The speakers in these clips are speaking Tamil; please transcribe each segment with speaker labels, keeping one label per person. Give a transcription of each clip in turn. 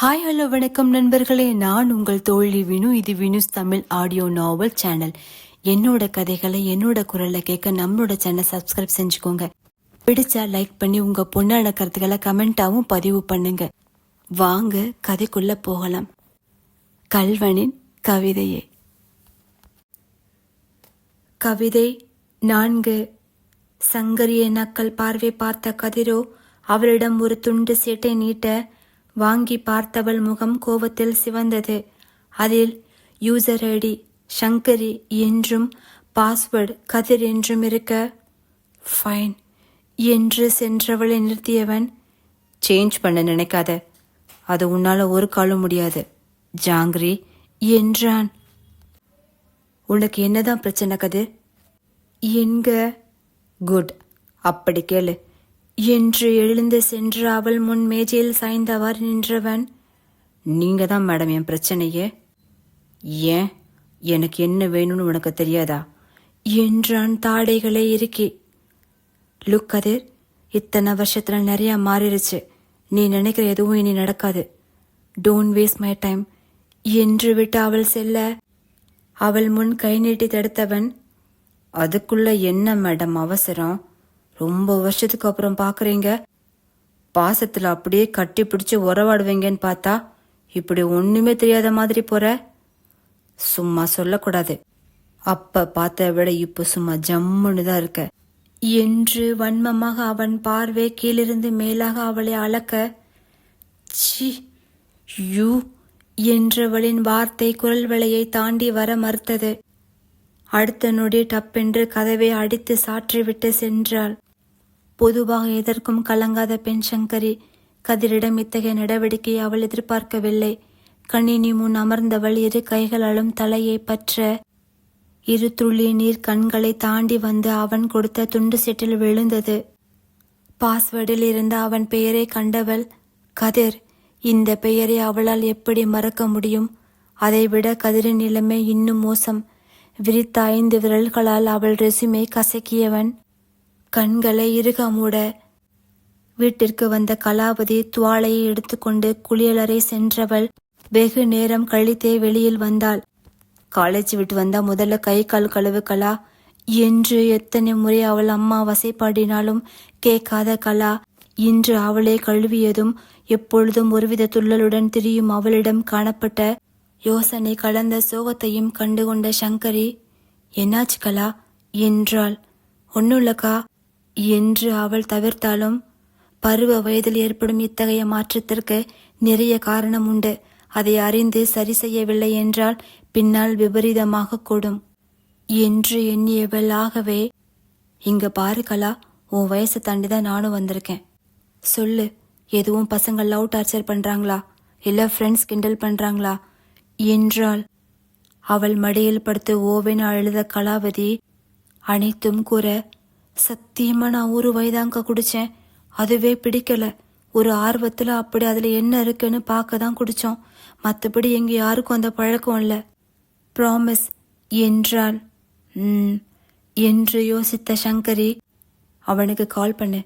Speaker 1: ஹாய் ஹலோ வணக்கம் நண்பர்களே, நான் உங்கள் தோழி வினு. இது வினுஸ் தமிழ் ஆடியோ நாவல் சேனல். என்னோட கதைகளை என்னோட குரலை கேட்க நம்மளோட சேனல் சப்ஸ்கிரைப் செஞ்சுக்கோங்க. பிடிச்சா லைக் பண்ணி உங்க பொண்ணான கருத்துக்களை கமெண்டாவும் பதிவு பண்ணுங்க. வாங்க கதைக்குள்ள போகலாம். கல்வனின் கவிதையே. கவிதை 4. சங்கரிய நக்கல் பார்வை பார்த்த கதிரோ அவளிடம் ஒரு துண்டு சீட்டை நீட்ட வாங்கி பார்த்தவள் முகம் கோபத்தில் சிவந்தது. அதில் யூசர் ஐடி சங்கரி என்றும் பாஸ்வேர்டு கதிர் என்றும் இருக்க, ஃபைன் என்று சென்றவளை நிறுத்தியவன், சேஞ்ச் பண்ண நினைக்காத, அது உன்னால ஒரு காலம் முடியாது ஜாங்கிரி என்றான். உனக்கு என்னதான் பிரச்சனை கதிர்? என்க. குட், அப்படி கேளு என்று எழுந்து சென்று அவள் முன் மேஜையில் சாய்ந்தவாறு நின்றவன், நீங்க தான் மேடம் என் பிரச்சனையே. ஏன், எனக்கு என்ன வேணும்னு உனக்கு தெரியாதா என்றான் தாடைகளை இறுக்கி. லுக் கதிர், இத்தனை வருஷத்துல நிறைய மாறிடுச்சு. நீ நினைக்கிற எதுவும் இனி நடக்காது. டோன்ட் வேஸ்ட் மை டைம் என்று விட்டு அவள் செல்ல அவள் முன் கை நீட்டி தடுத்தவன், அதுக்குள்ள என்ன மேடம் அவசரம்? ரொம்ப வருஷத்துக்கு அப்புறம் பாக்குறீங்க, பாசத்துல அப்படியே கட்டி பிடிச்சு உறவாடுவீங்கன்னு பார்த்தா இப்படி ஒண்ணுமே தெரியாத மாதிரி போற. சும்மா சொல்லக்கூடாது. அப்ப பார்த்த விட இப்போ சும்மா ஜம்முன்னு தான் இருக்க என்று வன்மமாக அவன் பார்வை கீழிருந்து மேலாக அவளை அளக்க, சி யூ என்றவளின் வார்த்தை குரல் வளையை தாண்டி வர மறுத்தது. அடுத்த நொடி டப்பென்று கதவை அடித்து சாற்றிவிட்டு சென்றாள். பொதுவாக எதற்கும் கலங்காத பெண் சங்கரி கதிரிடம் இத்தகைய நடவடிக்கையை அவள் எதிர்பார்க்கவில்லை. கணினி முன் அமர்ந்தவள் இரு கைகளாலும் தலையை பற்ற இரு துளி நீர் கண்களை தாண்டி வந்து அவன் கொடுத்த துண்டு செட்டில் விழுந்தது. பாஸ்வேர்டில் இருந்த அவன் பெயரை கண்டவள், கதிர். இந்த பெயரை அவளால் எப்படி மறக்க முடியும்? அதைவிட கதிரின் நிலைமை இன்னும் மோசம். விரித்த 5 விரல்களால் அவள் ரெசுமை கசக்கியவன் கண்களை இறுக மூட. வீட்டிற்கு வந்த கலாவதி துவாலையை எடுத்துக்கொண்டு குளியலறை சென்றவள் வெகு நேரம் கழித்தே வெளியில் வந்தாள். காலேஜ் விட்டு வந்தா முதல்ல கை கால் கழுவு கலா என்று எத்தனை முறை அவள் அம்மா வசைப்பாடினாலும் கேட்காத கலா இன்று அவளே கழுவியதும் எப்பொழுதும் ஒருவித துள்ளலுடன் திரியும் அவளிடம் காணப்பட்ட யோசனை கலந்த சோகத்தையும் கண்டுகொண்ட சங்கரி, என்னாச்சு கலா என்றாள். ஒன்னுல்லக்கா என்று அவள் தவிர்த்தாலும் பருவ வயதில் ஏற்படும் இத்தகைய மாற்றத்திற்கு நிறைய காரணம் உண்டு. அதை அறிந்து சரி செய்யவில்லை என்றால் பின்னால் விபரீதமாக கூடும் என்று எண்ணியவள். ஆகவே, இங்க பாரு கலா, உன் வயசை தாண்டிதான் நானும் வந்திருக்கேன். சொல்லு, எதுவும் பசங்க லவ் டார்ச்சர் பண்றாங்களா, இல்ல ஃப்ரெண்ட்ஸ் கிண்டல் பண்றாங்களா என்றாள். அவள் மடியில் படுத்து ஓவென அழுத கலாவதி அனைத்தும் கூற, சத்தியமா நான் 1 வயதாங்க குடிச்சேன். அதுவே பிடிக்கல. ஒரு ஆர்வத்துல அப்படி அதுல என்ன இருக்குன்னு பார்க்க தான் குடிச்சோம். மற்றபடி எங்க யாருக்கும் அந்த பழக்கம் இல்ல. ப்ராமிஸ் என்றாள். என்று யோசித்த சங்கரி, அவனுக்கு கால் பண்ணு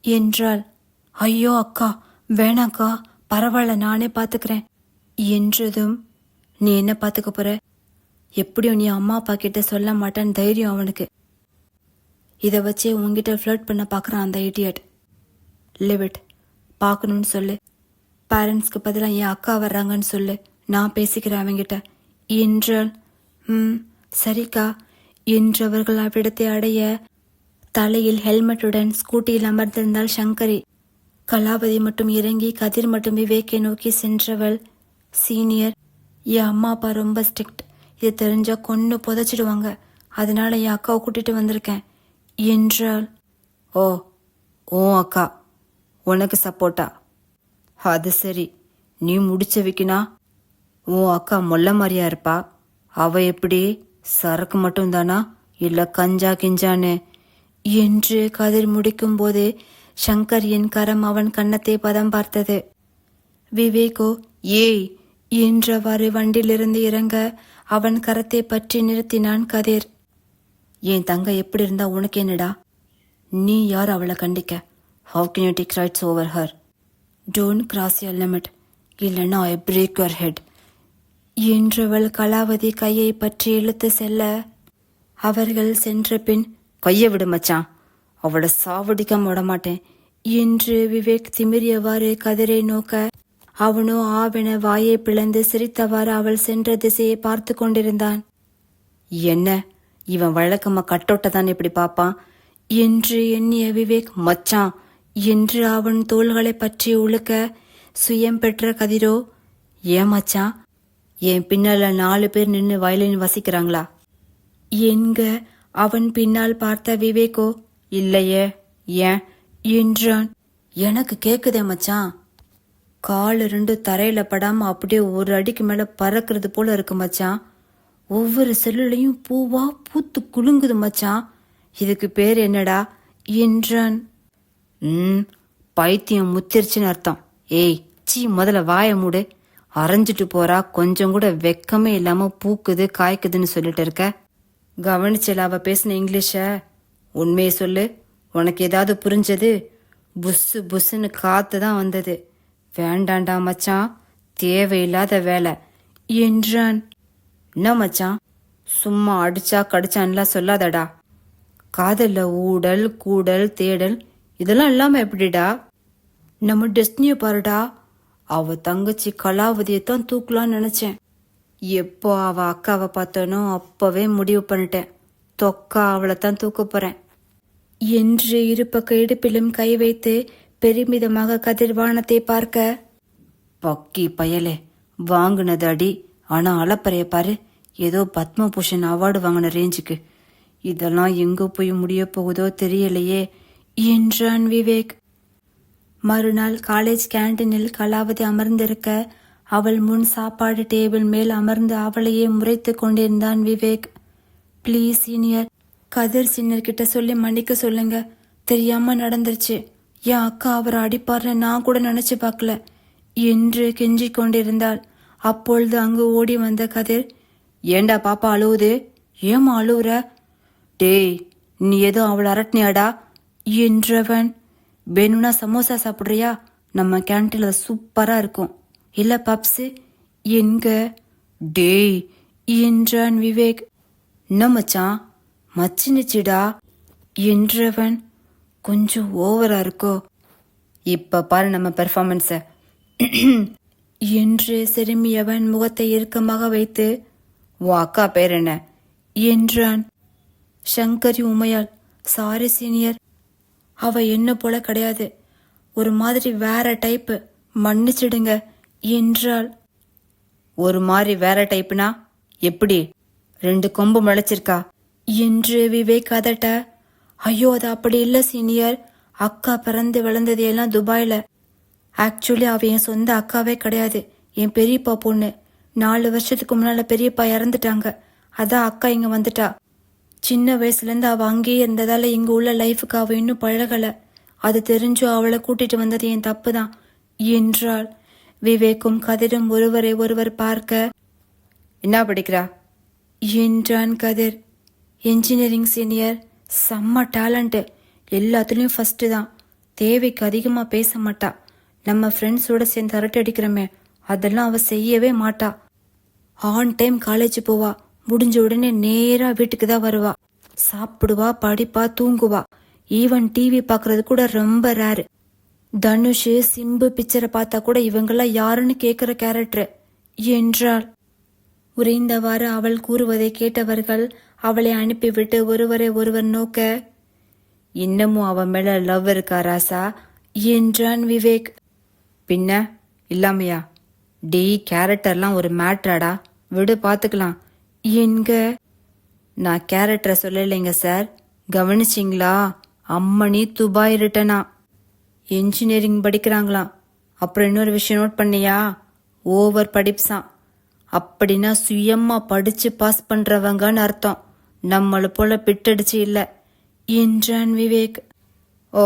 Speaker 1: என்றாள். ஐயோ அக்கா, வேணாக்கா, பரவாயில்ல, நானே பாத்துக்கிறேன் என்றதும், நீ என்ன பாத்துக்க போற? எப்படியும் நீ அம்மா அப்பா கிட்ட சொல்ல மாட்டேன்னு தைரியம் அவனுக்கு. இதை வச்சே உங்ககிட்ட ஃப்ளர்ட் பண்ண பார்க்குறான் அந்த இடியட். லிவிட், பார்க்கணும்னு சொல்லு. பேரண்ட்ஸ்க்கு பதிலாக என் அக்கா வர்றாங்கன்னு சொல்லு, நான் பேசிக்கிறேன் அவங்கிட்ட என்றாள். சரிக்கா என்றவர்கள் அவ்விடத்தை அடைய தலையில் ஹெல்மெட்டுடன் ஸ்கூட்டியில் அமர்ந்திருந்தாள் சங்கரி. கலாவதி மட்டும் இறங்கி கதிர் மட்டும் விவேக்கை நோக்கி சென்றவள், சீனியர், என் அம்மா அப்பா ரொம்ப ஸ்ட்ரிக்ட். இது தெரிஞ்சா கொன்னு புதைச்சிடுவாங்க. அதனால என் அக்காவை கூட்டிட்டு வந்திருக்கேன் என்றாள். ஓ, ஓ அக்கா உனக்கு சப்போர்ட்டா? அது சரி. நீ முடிச்ச வைக்கினா உன் அக்கா மொல்ல மாதிரியா இருப்பா. அவ எப்படி சரக்கு மட்டும் தானா, இல்ல கஞ்சா கிஞ்சான்னு என்று கதிர் முடிக்கும் போது சங்கரியின் கரம் அவன் கன்னத்தை பதம் பார்த்தது. விவேகோ ஏய் என்றவாறு வண்டிலிருந்து இறங்க அவன் கரத்தை பற்றி நிறுத்தினான் கதிர். என் தங்க எப்படி இருந்தா உனக்கு என்னடா? நீ யார் அவளை கண்டிக்க? How can you take rights over her? Don't cross your limit இல்லைன்னா ஐ பிரேக் யுவர் ஹெட் என்றவள் கலாவதி கையை பற்றி இழுத்து செல்ல அவர்கள் சென்ற பின் கையை விடு மச்சான், அவளை சாவடிக்காம விட மாட்டேன் என்று விவேக் திமிரியவாறு கதிரை நோக்க அவனோ ஆவென வாயை பிளந்து சிரித்தவாறு அவள் சென்ற திசையை பார்த்து கொண்டிருந்தான். என்ன இவன் வழக்கமா கட்டோட்ட தான் இப்படி பாப்பான் என்று எண்ணிய விவேக் மச்சான் என்று அவன் தோள்களை பற்றி உழுக்க சுயம் பெற்ற கதிரோ ஏன் மச்சான், என் பின்னால 4 பேர் நின்று வயலின் வசிக்கிறாங்களா என்க அவன் பின்னால் பார்த்த விவேகோ இல்லையே ஏன் என்றான். எனக்கு கேக்குதே மச்சான், கால் 2 தரையில படாம அப்படியே ஒரு அடிக்கு மேல பறக்கிறது போல இருக்கு மச்சான். ஒவ்வொரு செல்லுலையும் பூவா பூத்து குலுங்குது மச்சான். இதுக்கு பேர் என்னடா என்றான். பைத்தியம் முத்திருச்சுன்னு அர்த்தம். ஏய் சீ, முதல்ல வாய மூடு. அரைஞ்சிட்டு போறா, கொஞ்சம் கூட வெக்கமே இல்லாம பூக்குது காய்க்குதுன்னு சொல்லிட்டு இருக்க. கவனிச்சல அவ பேசின இங்கிலீஷ? உண்மையை சொல்லு, உனக்கு ஏதாவது புரிஞ்சது? புஸ்ஸு புஸ்ஸுன்னு காத்து தான் வந்தது. வேண்டாண்டா மச்சான், தேவையில்லாத வேலை என்றான். என்ன மச்சான், சும்மா அடிச்சா கடிச்சான்லாம் சொல்லாதடா. காதல்ல ஊடல் கூடல் தேடல் இதெல்லாம் இல்லாம எப்படிடா? நம்ம டெஸ்டினிய பாருடா. அவ தங்கச்சி கலாவதியத்தான் தூக்கலான்னு நினைச்சேன். எப்போ அவ அக்காவை பார்த்தனோ அப்பவே முடிவு பண்ணிட்டேன், தொக்கா அவளைத்தான் தூக்க போறேன் என்று இருபக்க இடுப்பிலும் கை வைத்து பெருமிதமாக கதிர்வானத்தை பார்க்க, பக்கி பயலே வாங்கினது அடி, ஆனா அலப்பறைய பாரு, ஏதோ பத்மபூஷன் அவார்டு வாங்கின ரேஞ்சுக்கு. இதெல்லாம் எங்க போய் முடிய போகுதோ தெரியலையே என்றான் விவேக். மறுநாள் காலேஜ் கேண்டீனில் கலாவதி அமர்ந்திருக்க அவள் முன் சாப்பாடு டேபிள் மேல் அமர்ந்து அவளையே முறைத்து கொண்டிருந்தான் Vivek. Please senior, Kathir senior கிட்ட சொல்லி மன்னிக்க சொல்லுங்க, தெரியாம நடந்துருச்சு. என் அக்கா அவரை அடிப்பார்னு நான் கூட நினைச்சு பார்க்கல என்று கெஞ்சி கொண்டிருந்தாள். அப்பொழுது அங்கு ஓடி வந்த கதிர், ஏண்டா பாப்பா அழுவுது, ஏமா அழுவுற? டேய் நீ ஏதோ அவளை அரட்டினியாடா என்றவன். வேணும்னா சமோசா சாப்பிட்றியா, நம்ம கேன்டீன்ல சூப்பரா இருக்கும். இல்ல பப்ஸு என்க. டேய் என்றான் விவேக். என்ன மச்சான் மச்சினிச்சிடா என்றவன். கொஞ்சம் ஓவரா இருக்கோ, இப்ப பாரு நம்ம பெர்ஃபார்மன்ஸ என்று சிறுமியவன் முகத்தை இறுக்கமாக வைத்து, உன் அக்கா பேர் என்ன என்றான். சங்கரி உமையாள். சாரி சீனியர், அவ என்ன போல கிடையாது, ஒரு மாதிரி வேற டைப்பு, மன்னிச்சிடுங்க என்றாள். ஒரு மாதிரி வேற டைப்புனா எப்படி, 2 கொம்பு முளைச்சிருக்கா என்று விவேக் அதட்ட. ஐயோ அது அப்படி இல்ல சீனியர், அக்கா பிறந்து வளர்ந்தது எல்லாம் துபாயில. ஆக்சுவலி அவ என் சொந்த அக்காவே கிடையாது, என் பெரியப்பா பொண்ணு. 4 வருஷத்துக்கு முன்னால பெரியப்பா இறந்துட்டாங்க, அதான் அக்கா இங்க வந்துட்டா. சின்ன வயசுல இருந்து அவ அங்கேயே இருந்ததால இங்க உள்ள லைஃபுக்கு அவ இன்னும் பழகல. அது தெரிஞ்சும் அவளை கூட்டிட்டு வந்தது என் தப்பு தான் என்றாள். விவேக்கும் கதிரும் ஒருவரை ஒருவர் பார்க்க, என்ன படிக்கிறா என்றான் கதிர். என்ஜினியரிங் சீனியர், செம்ம டேலண்ட், எல்லாத்துலயும் ஃபர்ஸ்ட் தான். தேவைக்கு அதிகமா பேச மாட்டா. நம்ம ஃப்ரெண்ட்ஸோட சேர்ந்து அரட்டை அடிக்கிறோமே அதெல்லாம் அவ செய்யவே மாட்டா. ஆன் டைம் காலேஜ் போவா, முடிஞ்ச உடனே நேரா வீட்டுக்கு தான் வருவா. சாப்பிடுவா, படிப்பா, தூங்குவா. ஈவன் டிவி பாக்குறது கூட ரொம்ப ரேரு. தனுஷ் சிம்பு பிக்சரை பார்த்தா கூட இவங்கெல்லாம் யாருன்னு கேக்குற கேரக்டர் என்றாள். உறைந்தவாறு அவள் கூறுவதை கேட்டவர்கள் அவளை அனுப்பிவிட்டு ஒருவரை ஒருவர் நோக்க, இன்னமும் அவன் மேல லவ் இருக்கா ராசா என்றான் விவேக். பின்ன இல்லாமையா? டி கேரக்டர்லாம் ஒரு மேட்ராடா, விடு பாத்துக்கலாம் என்க. நான் கேரக்டரை சொல்லலைங்க சார், கவனிச்சிங்களா? அம்மணி துபாய் ரிட்டனா, என்ஜினியரிங் படிக்கிறாங்களாம். அப்புறம் இன்னொரு விஷயம் நோட் பண்ணியா, ஓவர் படிப்ஸான். அப்படின்னா சுயமா படிச்சு பாஸ் பண்றவங்கன்னு அர்த்தம், நம்மளை போல பிட்டடிச்சு இல்ல என்றான் விவேக். ஓ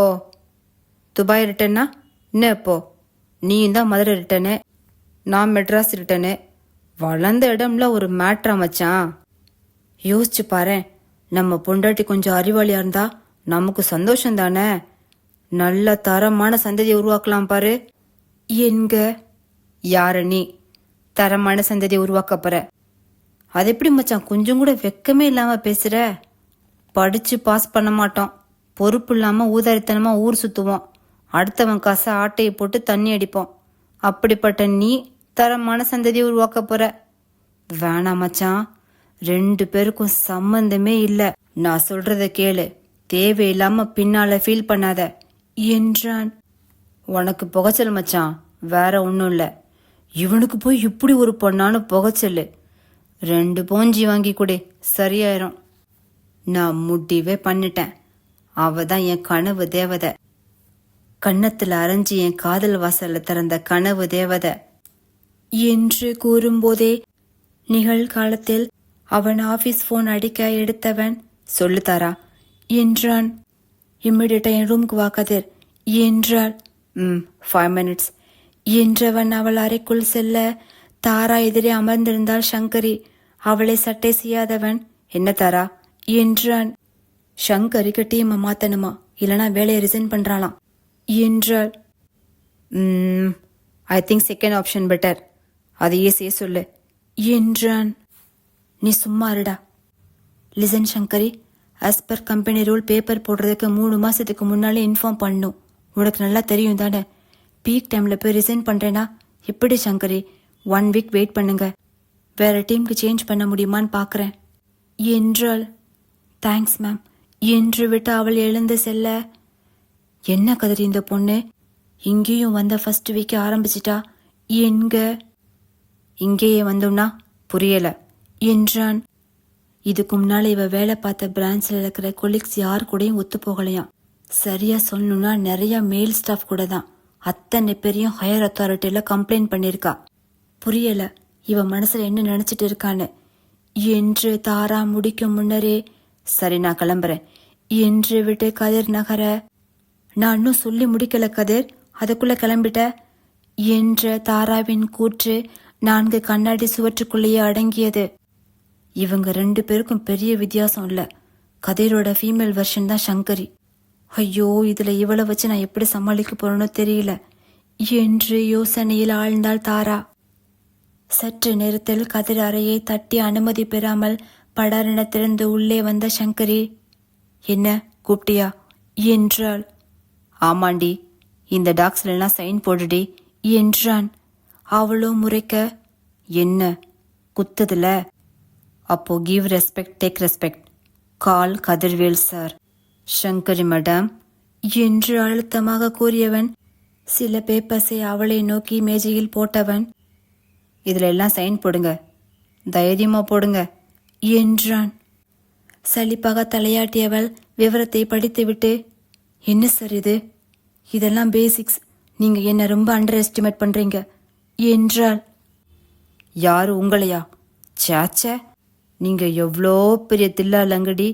Speaker 1: துபாய் ரிட்டன்னா என்ன? இப்போ நீயும் தான் மதுரை ரிட்டனு, நான் மெட்ராஸ் ரிட்டனு. வளர்ந்த இடம்ல ஒரு மேட்ரா மச்சான். யோசிச்சு பாரு, நம்ம பொண்டாட்டி கொஞ்சம் அறிவாளியா இருந்தா நமக்கு சந்தோஷம் தானே. நல்ல தரமான சந்ததியை உருவாக்கலாம் பாரு என்க. யார நீ தரமான சந்ததியை உருவாக்க போற? அது எப்படி மச்சான் கொஞ்சம் கூட வெக்கமே இல்லாம பேசுற? படிச்சு பாஸ் பண்ண மாட்டோம், பொறுப்பு இல்லாம ஊதாரித்தனமா ஊர் சுத்துவோம், அடுத்தவன் காசை ஆட்டையை போட்டு தண்ணி அடிப்போம். அப்படிப்பட்ட நீ தரமான சந்ததியை உருவாக்க போற? வேணாம் மச்சான், 2 பேருக்கும் சம்பந்தமே இல்ல. நான் சொல்றத கேளு, தேவையில்லாம பின்னால ஃபீல் பண்ணாத என்றான். உனக்கு புகைச்சல் மச்சான், வேற ஒன்றும் இல்லை. இவனுக்கு போய் இப்படி ஒரு பொண்ணான புகைச்சல். 2 போஞ்சி வாங்கி கொடு, சரியாயிரும். நான் முடிவே பண்ணிட்டேன். அவ தான் என் கனவு தேவதை. கன்னத்தில் அரைஞ்சி என் காதல் வாசல்ல திறந்த கனவு தேவதை என்று கூறும்போதே நிகழ்காலத்தில் அவன் ஆபீஸ் போன் அடிக்க எடுத்தவன், சொல்லு தாரா என்றான். இம்மிடியட்டா என் ரூமுக்கு வா கதிர் என்றாள். 5 minutes என்றவன் அவள் அறைக்குள் செல்ல தாரா எதிரே அமர்ந்திருந்தாள் சங்கரி. அவளை சட்டை செய்யாதவன், என்ன தாரா என்றான். சங்கரிக்கு டீமை மாத்தணுமா, இல்லனா வேலையை ரிசைன் பண்றாளாம் என்றாள். I think second option better, அதையே செய்ய சொல்லு என்றான். நீ சும்மா இருடா. Listen Sankari, as per company rule paper போடுறதுக்கு 3 மாசத்துக்கு முன்னாலே இன்ஃபார்ம் பண்ணும். உனக்கு நல்லா தெரியும் தானே? பீக் டைம்ல போய் ரிசைன் பண்றேனா எப்படி சங்கரி? 1 வீக் வெயிட் பண்ணுங்க, வேற டீமுக்கு சேஞ்ச் பண்ண முடியுமான்னு பாக்குறேன் என்றாள். தேங்க்ஸ் மேம் என்று விட்டு அவள் எழுந்து செல்ல, என்ன கதிரி இந்த பொண்ணு இங்கேயும் வந்த ஃபர்ஸ்ட் வீக் ஆரம்பிச்சிட்டா? என்க இங்கேயே வந்தோம்னா புரியல என்றான். இதுக்கு முன்னால இவ வேலை பார்த்த பிரான்ச்ல இருக்கிற கொலீக்ஸ் யார் கூடயும் ஒத்து போகலையாம். சரியா சொல்லணும்னா நிறைய மேல் ஸ்டாஃப் கூட தான். அத்தனை பேரையும் ஹையர் அத்தாரிட்டியில கம்ப்ளைண்ட் பண்ணிருக்கா. புரியல இவ மனசுல என்ன நினைச்சிட்டு இருக்கான்னு என்று தாரா முடிக்கும் முன்னரே, சரி நான் கிளம்புறேன் என்று விட்டு கதிர் நகர, நான் இன்னும் சொல்லி முடிக்கல கதிர், அதுக்குள்ள கிளம்பிட்ட என்ற தாராவின் கூற்று 4 கண்ணாடி சுவற்றுக்குள்ளேயே அடங்கியது. இவங்க 2 பேருக்கும் பெரிய வித்தியாசம் இல்ல. கதிரோட ஃபீமேல் வெர்ஷன் தான் சங்கரி. ஐயோ, இதுல இவளை வச்சு நான் எப்படி சமாளிக்க போறேனோ தெரியல என்று யோசனையில் ஆழ்ந்தாள் தாரா. சற்று நேரத்தில் கதிர் அறையை தட்டி அனுமதி பெறாமல் படரென திறந்து உள்ளே வந்த சங்கரி, என்ன கூப்பிட்டியா என்றாள். ஆமாண்டி, இந்த டாக்ஸ்ல எல்லாம் சைன் போடுடி என்றான். அவளோ முறைக்க, என்ன குத்ததுல? அப்போ கிவ் ரெஸ்பெக்ட் டேக் ரெஸ்பெக்ட், கால் கதிர்வேல் சார். சங்கரி மேடம் என்று அழுத்தமாக கூறியவன் சில பேப்பர்ஸை அவளை நோக்கி மேஜையில் போட்டவன், இதுல எல்லாம் சைன் போடுங்க, தைரியமா போடுங்க என்றான். சலிப்பாக தலையாட்டியவள் விவரத்தை படித்துவிட்டு, என்ன சார் இது, இதெல்லாம் பேசிக்ஸ், நீங்க என்ன ரொம்ப அண்டர் எஸ்டிமேட் பண்றீங்க என்றாள். யாரு உங்களையா? சாச்ச, நீங்க எவ்வளோ பெரிய தில்லாலங்கடி.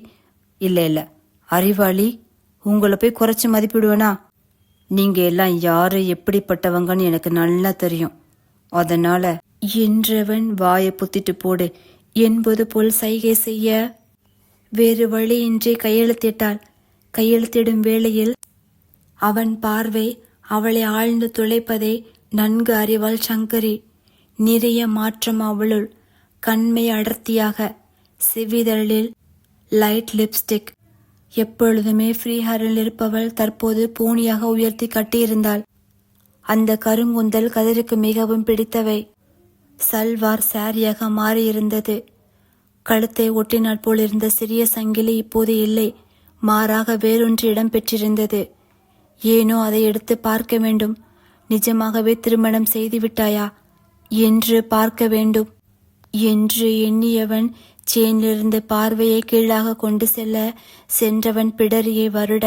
Speaker 1: இல்ல அறிவாளி, உங்களை போய் குறைச்சி மதிப்பிடுவேனா? நீங்க எல்லாம் யாரு எப்படிப்பட்டவங்கன்னு எனக்கு நல்லா தெரியும். அதனால என்றவன் வாயை புத்திட்டு போடு என்பது போல் சைகை செய்ய வேறு வழியின்றி கையெழுத்திட்டாள். கையெழுத்திடும் வேளையில் அவன் பார்வை அவளை ஆழ்ந்து துளைப்பதை நன்கு அறிவாள் சங்கரி. நிறைய மாற்றம் அவளுள். கண்மை அடர்த்தியாக, செவ்விதழில் லைட் லிப்ஸ்டிக். எப்பொழுதுமே ஃப்ரீ ஹேரில் இருப்பவள் தற்போது பூனியாக உயர்த்தி கட்டியிருந்தாள். அந்த கருங்குந்தல் கதிருக்கு மிகவும் பிடித்தவை. சல்வார் சாரியாக மாறியிருந்தது. கழுத்தை ஒட்டினாற் போல் இருந்த சிறிய சங்கிலி இப்போது இல்லை, மாறாக வேறொன்று இடம் பெற்றிருந்தது. ஏனோ அதை எடுத்து பார்க்க வேண்டும். நிஜமாகவே திருமணம் செய்துவிட்டாயா என்று பார்க்க வேண்டும் என்று எண்ணியவன் சேனிலிருந்து பார்வையை கீழாக கொண்டு செல்ல சென்றவன் பிடரியை வருட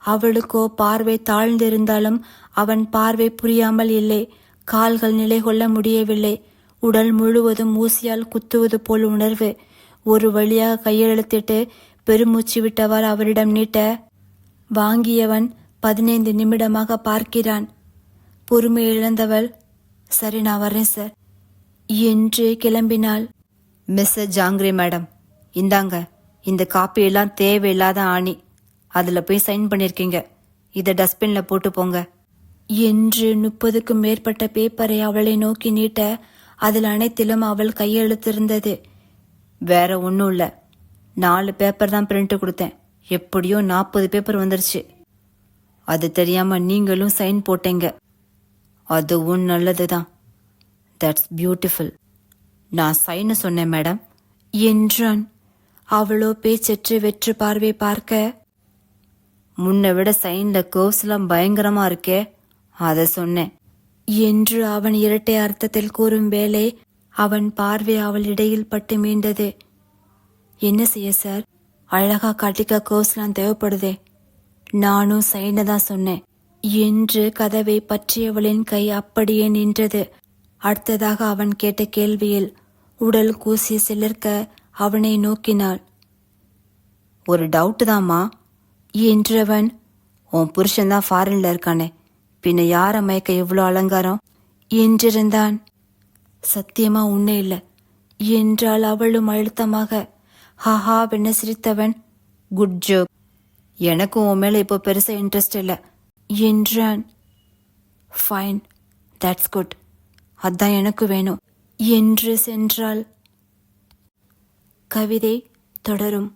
Speaker 1: அவளுக்கோ பார்வை தாழ்ந்திருந்தாலும் அவன் பார்வை புரியாமல் இல்லை. கால்கள் நிலை கொள்ள முடியவில்லை. உடல் முழுவதும் ஊசியால் குத்துவது போல் உணர்வு. ஒரு வழியாக கையெழுத்திட்டு பெருமூச்சு விட்டவர் அவரிடம் நீட்ட, வாங்கியவன் 15 நிமிடமாக பார்க்கிறான். பொறுமை இழந்தவள், சரி நான் வரேன் சார் என்று கிளம்பினாள். மிஸ்ஸஸ் ஜாங்கிரி மேடம், இந்தாங்க, இந்த காப்பியெல்லாம் தேவையில்லாத ஆணி, அதில் போய் சைன் பண்ணியிருக்கீங்க, இதை டஸ்ட்பின்ல போட்டு போங்க என்று 30க்கும் மேற்பட்ட பேப்பரை அவளை நோக்கி நீட்ட அதில் அனைத்திலும் அவள் கையெழுத்திருந்தது.
Speaker 2: வேற ஒன்றும் இல்லை, 4 பேப்பர் தான் பிரிண்ட் கொடுத்தேன், எப்படியோ 40 பேப்பர் வந்துருச்சு. அது தெரியாம நீங்களும் சைன் போட்டீங்க, அதுவும் நல்லதுதான். That's beautiful. நான் சைன் சொன்னேன் மேடம்
Speaker 1: என்றான். அவளோ பேச்சற்று வெற்று பார்வை பார்க்க,
Speaker 2: முன்னை விட சைன்ல கர்வ்ஸ்லாம் பயங்கரமா இருக்கே, அதை சொன்னேன்
Speaker 1: என்று அவன் இரட்டை அர்த்தத்தில் கூறும் வேளை அவன் பார்வை அவள் இடையில் பட்டு மீண்டது. என்ன செய்ய சார், அழகா கட்டிக்க கர்வ்ஸ்லாம் தேவைப்படுதே. நானும் சைனை தான் சொன்னேன் என்று கதவை பற்றியவளின் கை அப்படியே நின்றது. அடுத்ததாக அவன் கேட்ட கேள்வியில் உடல் கூசி சிலிர்க்க அவனை நோக்கினாள்.
Speaker 2: ஒரு டவுட்டு தாம்மா
Speaker 1: என்றவன்,
Speaker 2: உன் புருஷன்தான் ஃபாரின்ல இருக்கானே, பின்ன யார மயக்க இவ்வளோ அலங்காரம்
Speaker 1: என்றிருந்தான். சத்தியமா உன்னை இல்லை என்றாள் அவளும் அழுத்தமாக. ஹாஹா வெண்ண சிரித்தவன்,
Speaker 2: குட் ஜோக், எனக்கும் உன் மேல இப்போ பெருசா இன்ட்ரெஸ்ட் இல்லை
Speaker 1: என்றான்.
Speaker 2: ஃபைன், தட்ஸ் குட், அதான் எனக்கு வேணும்
Speaker 1: என்று சென்றாள். கவிதை தொடரும்.